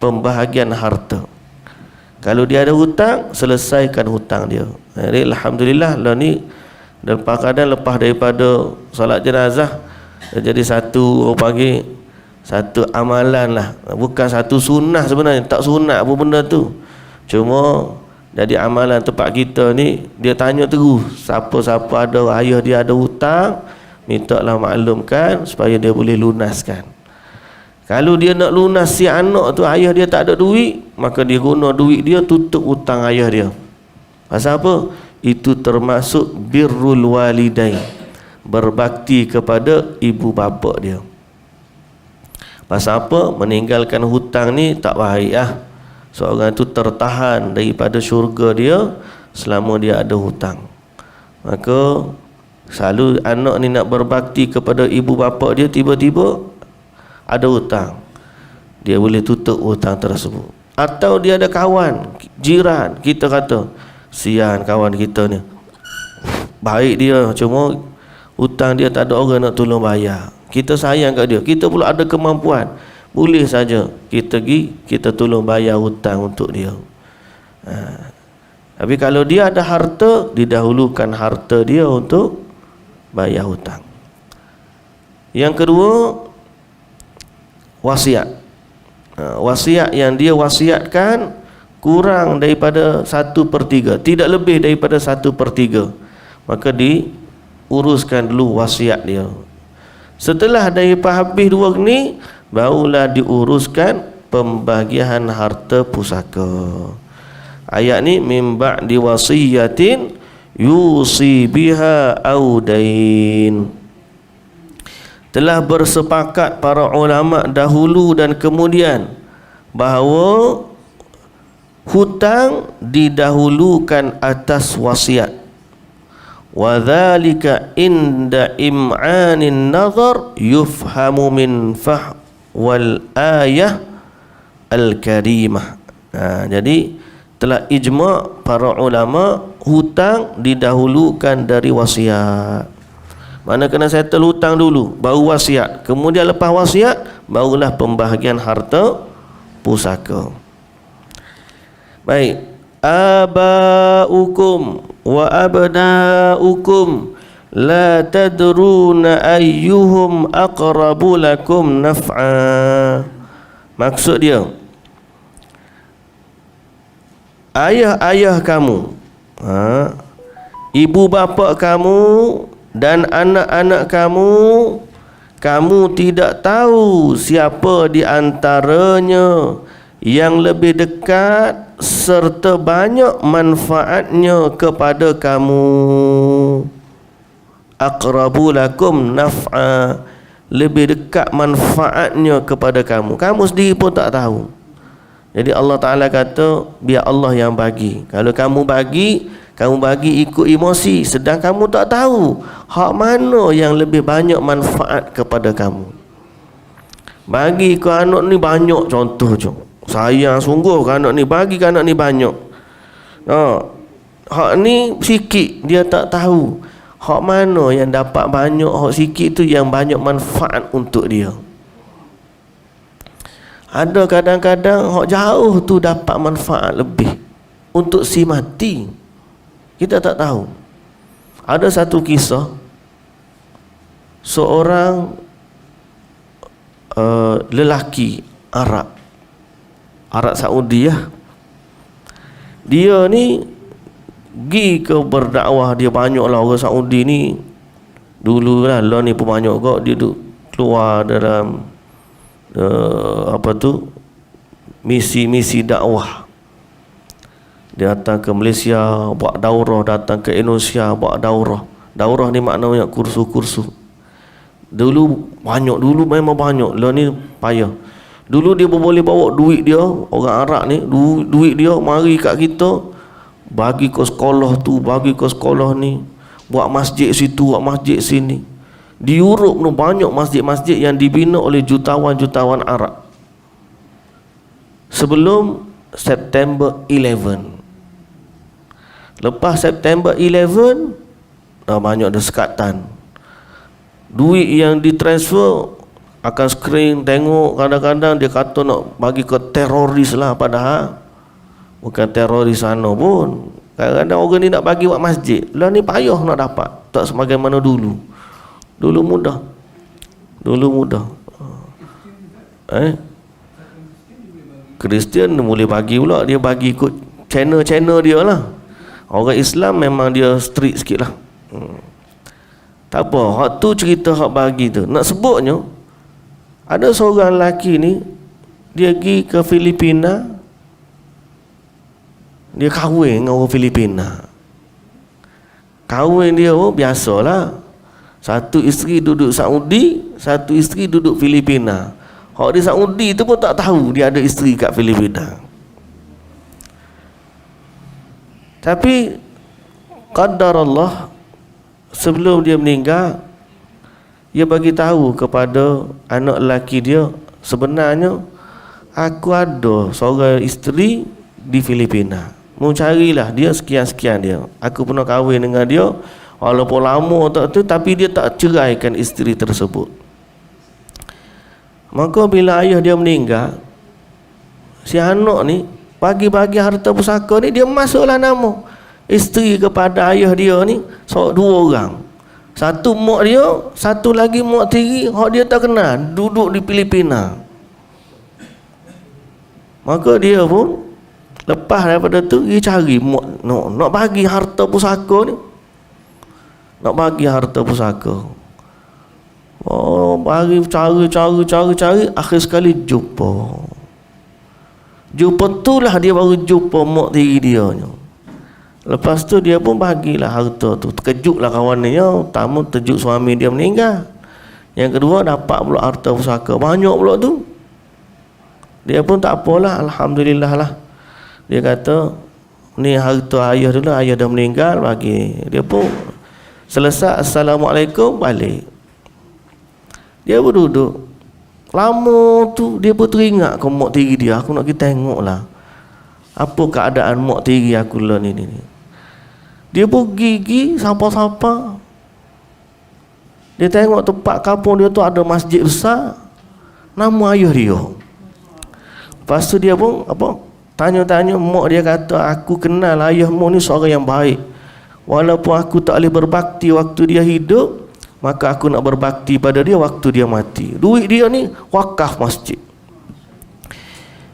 pembahagian harta. Kalau dia ada hutang, selesaikan hutang dia. Jadi alhamdulillah lah ni lepas kadang lepas daripada solat jenazah, jadi satu orang panggil satu amalan lah, bukan satu sunnah sebenarnya, tak sunat apa benda tu, cuma jadi amalan tempat kita ni. Dia tanya terus siapa-siapa ada ayah dia ada hutang, mintalah maklumkan supaya dia boleh lunaskan. Kalau dia nak lunas si anak tu, ayah dia tak ada duit, maka dia guna duit dia tutup hutang ayah dia. Pasal apa? Itu termasuk birrul walidain, berbakti kepada ibu bapa dia. Pasal apa? Meninggalkan hutang ni tak baik lah. Seorang tu tertahan daripada syurga dia selama dia ada hutang. Maka selalu anak ni nak berbakti kepada ibu bapa dia, tiba-tiba ada hutang, dia boleh tutup hutang tersebut. Atau dia ada kawan, jiran, kita kata sian kawan kita ni baik dia, cuma hutang dia tak ada orang nak tolong bayar. Kita sayang kat dia, kita pula ada kemampuan, boleh saja kita pergi, kita tolong bayar hutang untuk dia. Tapi kalau dia ada harta, didahulukan harta dia untuk bayar hutang. Yang kedua, wasiat. Wasiat yang dia wasiatkan kurang daripada 1/3, tidak lebih daripada 1/3, maka diuruskan dulu wasiat dia. Setelah daripada habis dua ni, barulah diuruskan pembagian harta pusaka. Ayat ni min ba'di wasiyatin yusi biha audain. Telah bersepakat para ulama dahulu dan kemudian bahawa hutang didahulukan atas wasiat. Wa dzalika inda im'anin nazar yufhamu min wal ayah al-karimah. Jadi telah ijma' para ulama hutang didahulukan dari wasiat. Mana kena settle hutang dulu, baru wasiat. Kemudian lepas wasiat, barulah pembahagian harta pusaka. Baik. Aba'ukum wa abna'ukum la tadruna ayyuhum aqrabu lakum naf'a. Maksud dia, ayah-ayah kamu, ibu bapa kamu dan anak-anak kamu, kamu tidak tahu siapa di antaranya yang lebih dekat serta banyak manfaatnya kepada kamu. Aqrabu lakum naf'a, lebih dekat manfaatnya kepada kamu. Kamu sendiri pun tak tahu. Jadi Allah Ta'ala kata, biar Allah yang bagi. Kalau kamu bagi ikut emosi, sedang kamu tak tahu hak mana yang lebih banyak manfaat kepada kamu. Bagi ke anak ni banyak, contoh je, sayang sungguh ke anak ni, bagi ke anak ni banyak. Hak ni sikit, dia tak tahu hak mana yang dapat banyak, hak sikit tu yang banyak manfaat untuk dia. Ada kadang-kadang hak jauh tu dapat manfaat lebih untuk si mati. Kita tak tahu. Ada satu kisah, seorang lelaki Arab Saudi ya. Dia ni pergi ke berdakwah. Dia banyaklah orang Saudi ni. Dulu lah ni pun banyak kok. Dia keluar dalam misi-misi dakwah. Dia datang ke Malaysia buat daurah, datang ke Indonesia buat daurah. Daurah ni maknanya kursu-kursu. Dulu memang banyak. Lah ni payah. Dulu dia boleh bawa duit dia, orang Arab ni, duit dia mari kat kita, bagi ke sekolah tu, bagi ke sekolah ni, buat masjid situ, buat masjid sini. Di Europe tu banyak masjid-masjid yang dibina oleh jutawan-jutawan Arab sebelum September 11. Lepas September 11, banyak dekatan. Duit yang ditransfer akan screen tengok, kadang-kadang dia kata nak bagi ke teroris lah, padahal bukan teroris sana pun. Kadang-kadang orang ni nak bagi buat masjid. Lah ni payah nak dapat, tak sebagaimana dulu. Dulu mudah. Kristian boleh bagi pula, dia bagi ikut channel dia lah. Orang Islam memang dia strict sikit lah. Tak apa, hak tu cerita hak bagi tu. Nak sebutnya, ada seorang lelaki ni, dia pergi ke Filipina, dia kahwin dengan orang Filipina. Kahwin dia biasalah, satu isteri duduk Saudi, satu isteri duduk Filipina. Hak di Saudi tu pun tak tahu dia ada isteri kat Filipina. Tapi qadar Allah, sebelum dia meninggal, dia bagi tahu kepada anak lelaki dia, sebenarnya aku ada seorang isteri di Filipina. Mau carilah dia, sekian-sekian dia. Aku pernah kahwin dengan dia, walaupun lama tak tu, tapi dia tak ceraikan isteri tersebut. Maka bila ayah dia meninggal, si anak ni bagi-bagi harta pusaka ni, dia masuklah nama isteri kepada ayah dia ni, dua orang. Satu mak dia, satu lagi mak tiri, hak dia tak kenal, duduk di Filipina. Maka dia pun lepas daripada tu dia cari mak nak bagi harta pusaka ni. Nak bagi harta pusaka. Oh, bagi cari, akhir sekali jumpa. Jumpa tu lah dia baru jumpa mak tiri dia ni. Lepas tu dia pun bagilah harta tu. Terkejutlah kawan dia. Pertama terkejut suami dia meninggal. Yang kedua dapat pula harta pusaka banyak pula tu. Dia pun tak apalah, alhamdulillah lah. Dia kata ni harta ayah dulu, ayah dah meninggal, bagi. Dia pun selesai assalamualaikum balik. Dia pun duduk. Lama tu dia pun teringat ke mak tiri dia. Aku nak pergi tengok lah apa keadaan mak tiri aku lah ni. Dia pun gigi sapa-sapa. Dia tengok tempat kampung dia tu ada masjid besar, nama ayah dia. Lepas tu dia pun tanya-tanya mak dia, kata aku kenal ayahmu ni seorang yang baik. Walaupun aku tak boleh berbakti waktu dia hidup, maka aku nak berbakti pada dia waktu dia mati. Duit dia ni wakaf masjid.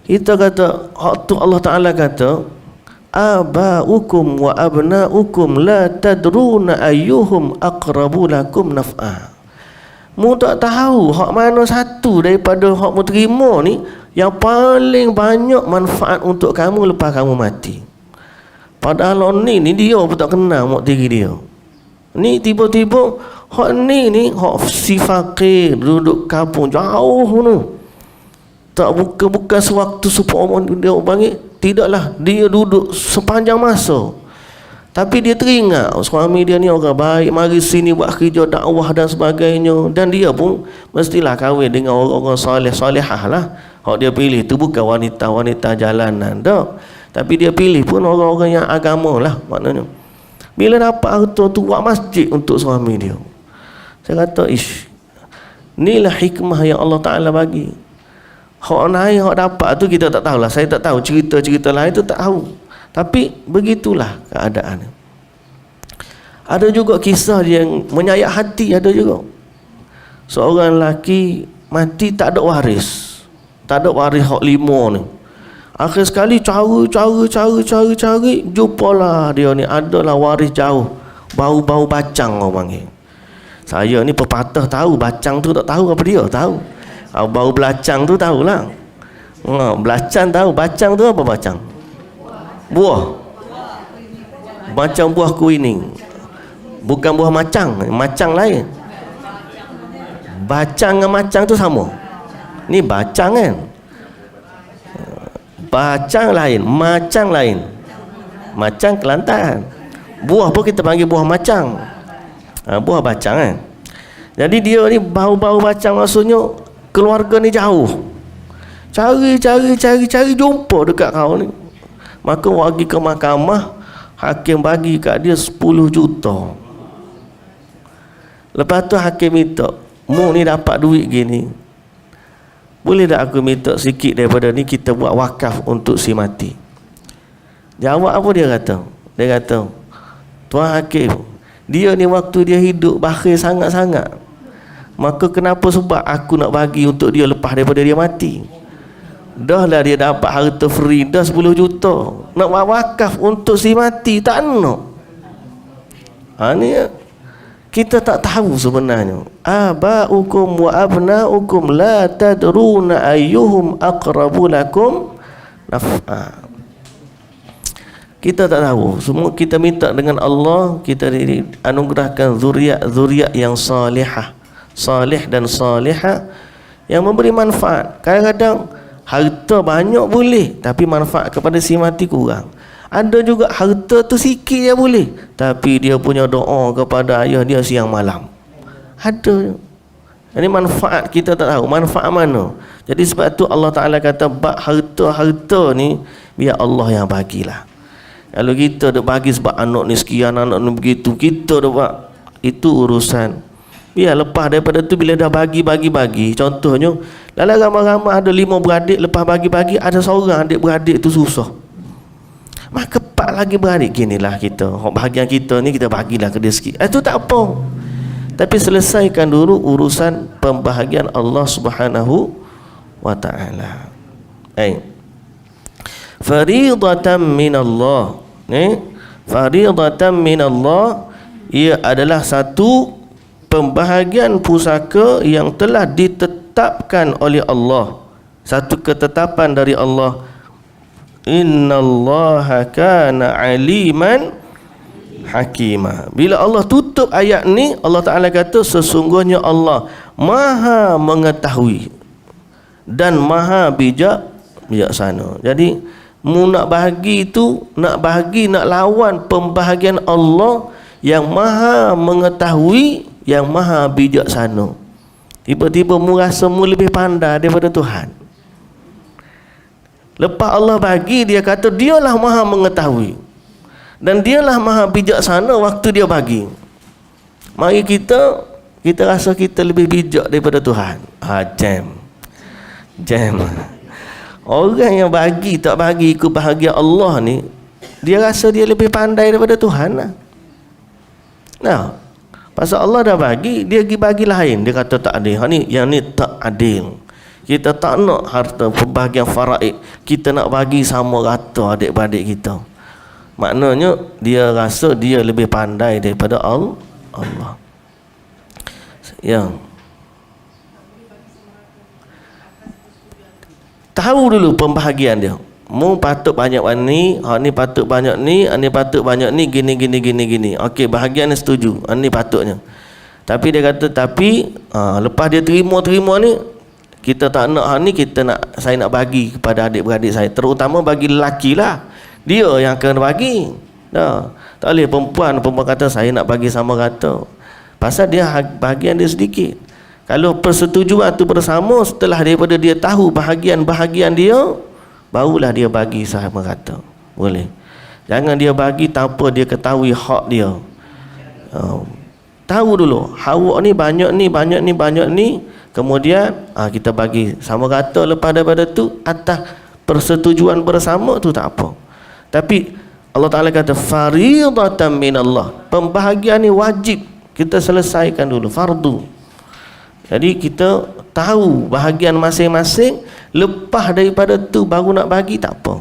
Kita kata, waktu Allah Ta'ala kata, aba'ukum wa abna'ukum la tadruna ayyuhum aqrabu lakum naf'a. Mu tak tahu hak mana satu daripada hak mu terima ni yang paling banyak manfaat untuk kamu lepas kamu mati. Padahal ni dia pun tak kenal mak tiri dia. Ni tiba-tiba hak ni hak si fakir duduk kampung jauh tu. Tak bukan sewaktu supaya dia panggil, tidaklah, dia duduk sepanjang masa. Tapi dia teringat suami dia ni orang baik, mari sini buat kerja dakwah dan sebagainya. Dan dia pun mestilah kahwin dengan orang-orang soleh-solehah lah. Hak dia pilih tu bukan wanita-wanita jalanan dah, tapi dia pilih pun orang-orang yang agama lah maknanya. Bila dapat harta tu buat masjid untuk suami dia, saya kata inilah hikmah yang Allah Ta'ala bagi. Hak naik, hak dapat tu kita tak tahulah. Saya tak tahu cerita-cerita lain tu, tak tahu. Tapi begitulah keadaan. Ada juga kisah yang menyayak hati, ada juga. Seorang lelaki mati tak ada waris. Tak ada waris hak 5 ni. Akhir sekali cari, jumpalah dia ni, adalah waris jauh. Bau-bau bacang orang panggil. Saya ni pepatah tahu, bacang tu tak tahu apa dia, tahu. Bau belacang tu tahulah. Belacang tahu, bacang tu apa bacang? Buah. Macam buah kuning. Bukan buah macang, macang lain. Bacang dengan macang tu sama. Ni bacang kan? Bacang lain, macang lain. Macang Kelantan. Buah pun kita panggil buah macang. Buah bacang kan? Jadi dia ni bau-bau bacang, maksudnya keluarga ni jauh. Cari jumpa dekat kau ni. Maka pergi ke mahkamah, hakim bagi kat dia 10 juta. Lepas tu hakim minta, mu ni dapat duit gini, boleh tak aku minta sikit daripada ni kita buat wakaf untuk si mati? Jawab apa dia kata? Dia kata, tuan hakim, dia ni waktu dia hidup bakhil sangat-sangat. Maka kenapa sebab aku nak bagi untuk dia lepas daripada dia mati? Dah lah dia dapat harta free, dah 10 juta. Nak buat wakaf untuk si mati, tak nak. Ni kita tak tahu sebenarnya. Aba'ukum wa abna'ukum la tadruna ayyuhum aqrabu lakum naf'a. Kita tak tahu. Semua kita minta dengan Allah, kita anugerahkan zuriat yang salihah, salih dan salihah yang memberi manfaat. Kadang-kadang harta banyak boleh, tapi manfaat kepada si mati kurang. Ada juga harta tu sikit je boleh, tapi dia punya doa kepada ayah dia siang malam. Ada. Ini manfaat kita tak tahu, manfaat mana. Jadi sebab tu Allah Ta'ala kata, bak harta-harta ni biar Allah yang bagilah. Kalau kita dah bagi sebab anak ni sekian, anak ni begitu, kita dah buat, itu urusan. Biar lepas daripada tu bila dah bagi. Contohnya, dalam ramai-ramai ada 5 beradik, lepas bagi-bagi ada seorang adik beradik tu susah. Maka 4 lagi beradik, ginilah kita. Bahagian kita ni kita bagilah ke dia sikit. Itu tak apa. Tapi selesaikan dulu urusan pembahagian Allah Subhanahu wa taala. Faridatan minallah. Faridatan minallah, ia adalah satu pembahagian pusaka yang telah ditetapkan oleh Allah, satu ketetapan dari Allah. Innallaha kana aliman hakimah. Bila Allah tutup ayat ni, Allah Ta'ala kata sesungguhnya Allah maha mengetahui dan maha bijaksana. Jadi mu nak bahagi tu, nak lawan pembahagian Allah yang maha mengetahui, yang maha bijaksana. Tiba-tiba mu rasa mu lebih pandai daripada Tuhan. Lepas Allah bagi, dia kata dialah maha mengetahui dan dialah maha bijaksana waktu dia bagi. Mari kita rasa kita lebih bijak daripada Tuhan. Jam. Orang yang bagi tak bagi ikut bahagia Allah ni, dia rasa dia lebih pandai daripada Tuhan lah. Nah, pasal Allah dah bagi, dia pergi bagi lain. Dia kata tak adil. Yang ni tak adil. Kita tak nak harta pembahagian faraid, kita nak bagi sama rata adik-beradik kita. Maknanya dia rasa dia lebih pandai daripada Allah. Yang tahu dulu pembahagian dia. Mu patut banyak ni, ni patut banyak ni, ni patut banyak ni, gini. Okey, bahagian ni setuju. Ni patutnya. Tapi dia kata lepas dia terima ni, kita tak nak ni, saya nak bagi kepada adik-beradik saya, terutama bagi lelaki lah. Dia yang akan bagi. Tak boleh perempuan kata saya nak bagi sama rata. Pasal dia bahagian dia sedikit. Kalau persetujuan tu bersama, setelah daripada dia tahu bahagian dia, barulah dia bagi sama rata. Boleh. Jangan dia bagi tanpa dia ketahui hak dia. Tahu dulu, awak ni banyak ni, kemudian kita bagi sama rata. Lepas daripada tu, atas persetujuan bersama tu tak apa. Tapi Allah Ta'ala kata faridatan minallah, pembahagian ni wajib kita selesaikan dulu, fardu. Jadi kita tahu bahagian masing-masing, lepas daripada tu baru nak bagi, tak apa.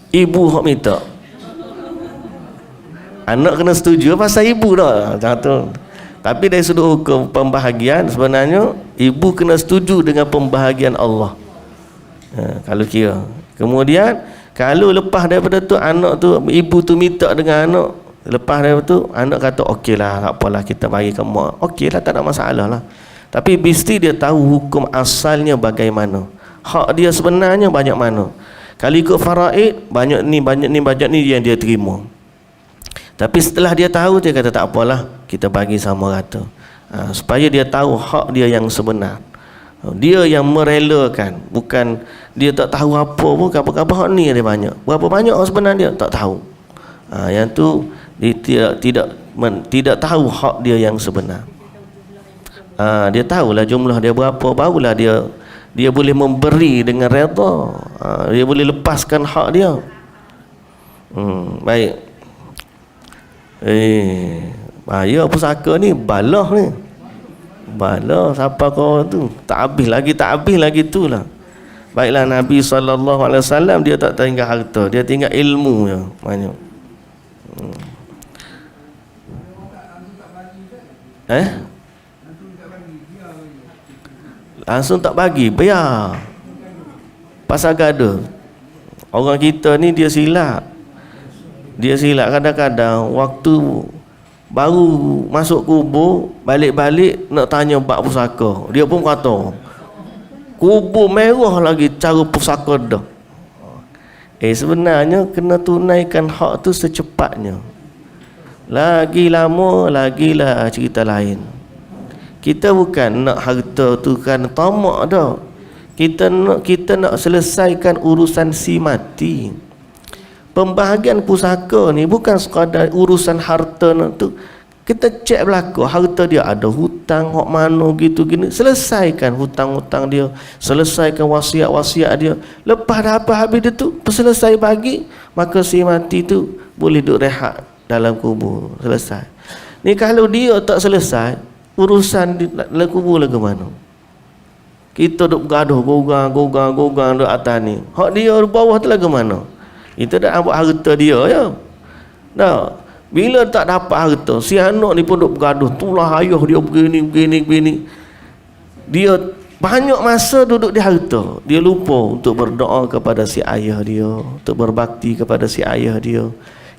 Ibu hok minta, anak kena setuju pasal ibu dah tu. Tapi dari sudut hukum pembahagian, sebenarnya ibu kena setuju dengan pembahagian Allah. Kalau kira. Kemudian kalau lepas daripada tu anak tu, ibu tu minta dengan anak, lepas daripada tu anak kata okeylah, tak apalah kita bagi ke mak, okeylah, tak ada masalah lah. Tapi mesti dia tahu hukum asalnya bagaimana, hak dia sebenarnya banyak mana. Kalau ikut faraid, banyak ni yang dia terima. Tapi setelah dia tahu, dia kata tak apalah, kita bagi sama rata. Supaya dia tahu hak dia yang sebenar. Dia yang merelakan, bukan dia tak tahu apa pun, apa hak ni dia banyak. Berapa banyak sebenarnya dia tak tahu. Yang tu dia tidak tahu hak dia yang sebenar. Dia tahulah jumlah dia berapa, barulah dia boleh memberi dengan redha. Dia boleh lepaskan hak dia. Baik. Ya pusaka ni balah ni. Balah siapa kau tu? Tak habis lagi tu lah. Baiklah, Nabi SAW dia tak tinggal harta, dia tinggal ilmu je banyak. Langsung tak bagi, biar pasal gaduh. Orang kita ni dia silap kadang-kadang waktu baru masuk kubur, balik-balik nak tanya bab pusaka, dia pun kata kubur merah lagi cara pusaka dah. Sebenarnya kena tunaikan hak tu secepatnya. Lagi lama lagilah cerita lain. Kita bukan nak harta tu kan tamak dah. Kita nak selesaikan urusan si mati. Pembahagian pusaka ni bukan sekadar urusan harta tu. Kita cek berlaku harta dia ada hutang hok mana gitu gini, selesaikan hutang-hutang dia, selesaikan wasiat-wasiat dia. Lepas dah apa habis dia tu selesai bagi, maka si mati tu boleh duduk rehat dalam kubur, selesai. Ni kalau dia tak selesai, urusan di dalam kubur lagu mana? Kita duk bergaduh, gogang duk atas ni. Hak dia di bawah tu lagu mana? Itu dah ambil harta dia ya. Dah. Bila tak dapat harta, si anak ni pun duk bergaduh, tulah ayah dia begini. Dia banyak masa duduk di harta. Dia lupa untuk berdoa kepada si ayah dia, untuk berbakti kepada si ayah dia.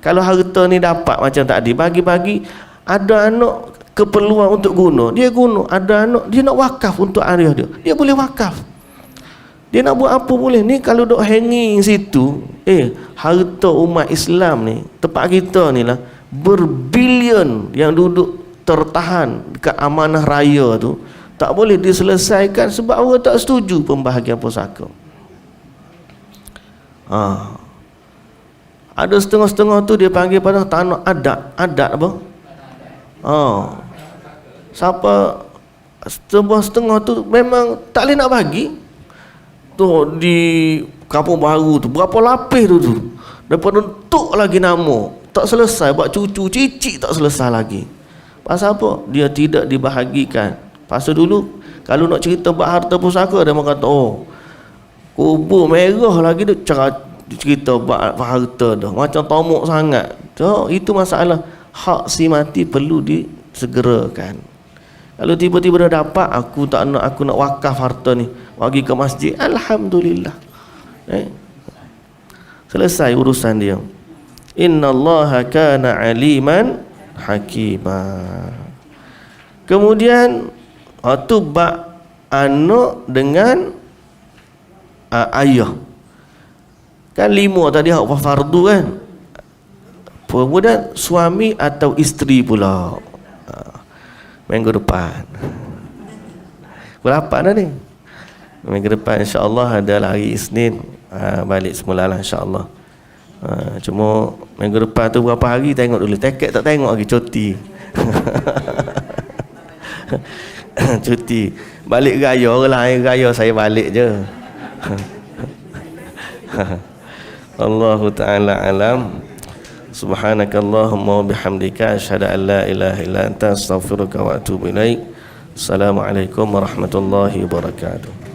Kalau harta ni dapat macam tadi, bagi-bagi, ada anak keperluan untuk guna, dia guna. Ada anak dia nak wakaf untuk ayah dia, dia boleh wakaf. Dia nak buat apa boleh. Ni kalau duk hanging situ, harta umat Islam ni, tempat kita ni lah, berbilion yang duduk tertahan dekat amanah raya tu, tak boleh diselesaikan sebab orang tak setuju pembahagian pusaka. Ada setengah-setengah tu dia panggil pada tanah adat apa? Siapa setengah-setengah tu memang tak boleh nak bagi. Tu di Kampung Baru tu berapa lapis tu daripada untuk lagi nama tak selesai, buat cucu cicit tak selesai lagi. Pasal apa? Dia tidak dibahagikan. Pasal dulu kalau nak cerita buat harta pusaka, dia kata kubur merah lagi dia cerita buat harta dah macam tomok sangat. Itu masalah hak si mati perlu disegerakan. Kalau tiba-tiba dah dapat, aku nak wakaf harta ni, bagi ke masjid, alhamdulillah. Selesai urusan dia. Innallaha kana aliman hakima. Kemudian tu bab anak dengan ayah. Kan 5 tadi hak fardu kan. Kemudian suami atau isteri pula. Minggu depan. Berapa dah ni? Minggu depan insya-Allah adalah hari Isnin. Balik semula lah insya-Allah. Cuma minggu depan tu berapa hari tengok dulu. Tiket tak tengok lagi, cuti. Cuti. Balik raya lah, raya saya balik je. Allahu ta'ala alam. Subhanakallahumma wa bihamdika asyhadu an la ilaha illa anta astaghfiruka wa atubu ilaik. Assalamualaikum warahmatullahi wabarakatuh.